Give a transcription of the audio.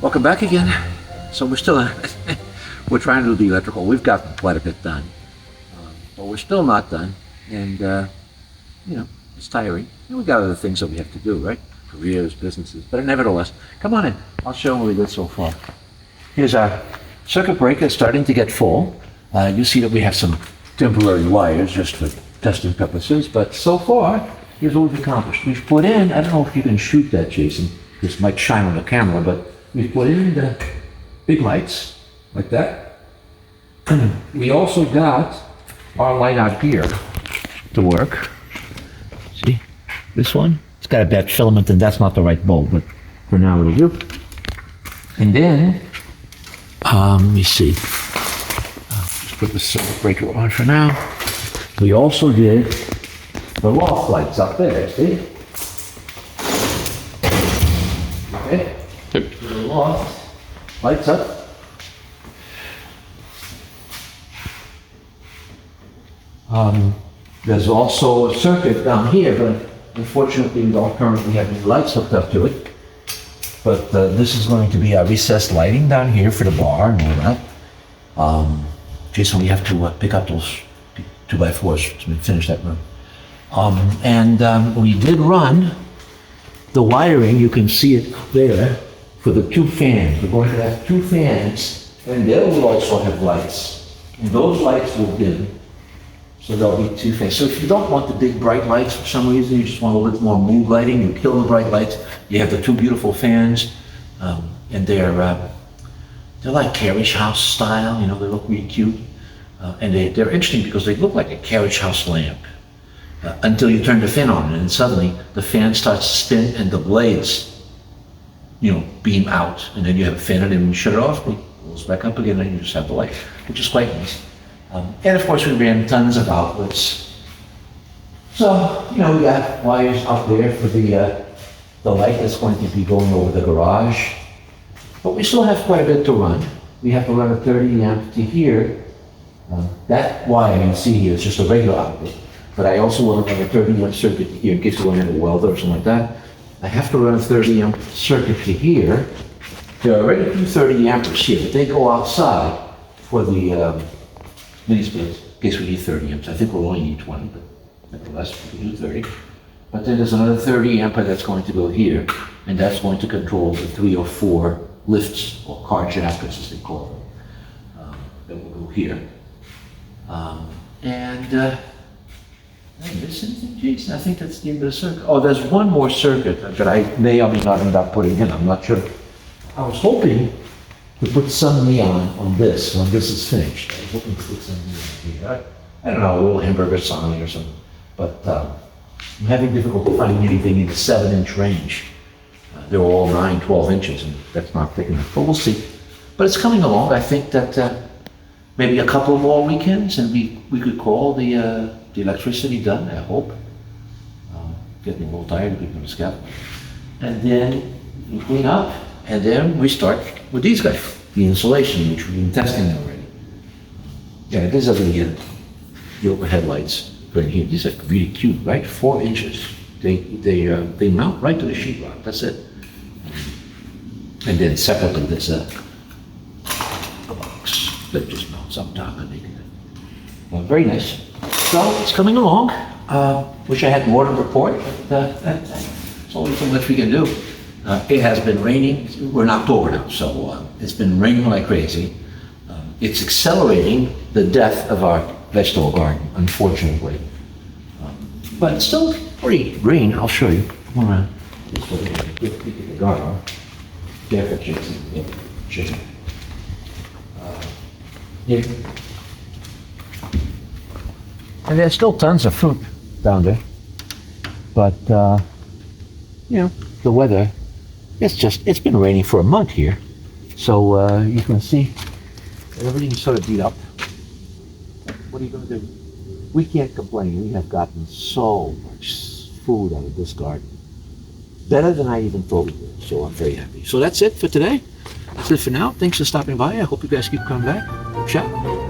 Welcome back again. So we're still, we're trying to do the electrical. We've got quite a bit done, but we're still not done. And, you know, it's tiring. And we've got other things that we have to do, right? Careers, businesses, but nevertheless, come on in. I'll show what we did so far. Here's our circuit breaker starting to get full. You see that we have some temporary wires just for testing purposes, but so far, here's what we've accomplished. We've put in, I don't know if you can shoot that, Jason. This might shine on the camera, but we put in the big lights, like that. We also got our light out here to work. See, this one? It's got a bad filament and that's not the right bulb, but for now it'll do. And then, let me see. Just put the circuit breaker on for now. We also did the loft lights up there, see? Okay. The loft lights up. There's also a circuit down here, but unfortunately we don't currently have any lights hooked up to it. But this is going to be our recessed lighting down here for the bar and all that. Jason, we have to pick up those 2x4s to finish that room. We did run the wiring, you can see it there, for the two fans. We're going to have two fans, and they will also have lights. And those lights will dim, so there'll be two fans. So if you don't want the big bright lights for some reason, you just want a little bit more mood lighting, you kill the bright lights. You have the two beautiful fans, and they're like carriage house style, you know, they look really cute. And they're interesting because they look like a carriage house lamp. Until you turn the fan on, and then suddenly the fan starts to spin and the blades, you know, beam out, and then you have a fan, and then when you shut it off, it goes back up again, and you just have the light, which is quite nice. And of course, we ran tons of outlets. So, you know, we got wires up there for the light that's going to be going over the garage. But we still have quite a bit to run. We have to run a 30 amp to here. That wire you see here is just a regular outlet. But I also want to run a 30 amp circuit to here in case you want to have a welder or something like that. I have to run a 30 amp circuit to here. There are already two 30 amperes here, but they go outside for the mini splits in case we need 30 amps. I think we'll only need 20, but nevertheless, we can do 30. But then there's another 30 ampere that's going to go here, and that's going to control the 3 or 4 lifts, or car jackets as they call them, that will go here. Did I miss anything, Jason? I think that's the end of the circuit. Oh, there's one more circuit that I may or may not end up putting in. I'm not sure. I was hoping to put some neon on this when this is finished. I was hoping to put some neon here. I don't know, a little hamburger sign or something. But I'm having difficulty finding anything in the 7-inch range. They're all 9, 12 inches, and that's not thick enough. But we'll see. But it's coming along. I think that maybe a couple more weekends, and we could call the electricity done, I hope. Getting a little tired, we're gonna scalp. And then we clean up, and then we start with these guys, the insulation, which we've been testing already. Yeah, these are the overhead lights right here. These are really cute, right? 4 inches. They mount right to the sheetrock, that's it. And then separately, there's a box that just mounts up top and they can. Well, very nice. So it's coming along. Wish I had more to report, but that's only so much we can do. It has been raining. We're in October now, so it's been raining like crazy. It's accelerating the death of our vegetable garden, unfortunately. But it's still pretty green. I'll show you. Come around. This way, get the garden. Careful, Jason. Yeah, Jason. Here. And there's still tons of fruit down there. But, you know, the weather, it's been raining for a month here. So you can see everything's sort of beat up. What are you going to do? We can't complain. We have gotten so much food out of this garden. Better than I even thought it would, so I'm very happy. So that's it for today. That's it for now. Thanks for stopping by. I hope you guys keep coming back. Ciao.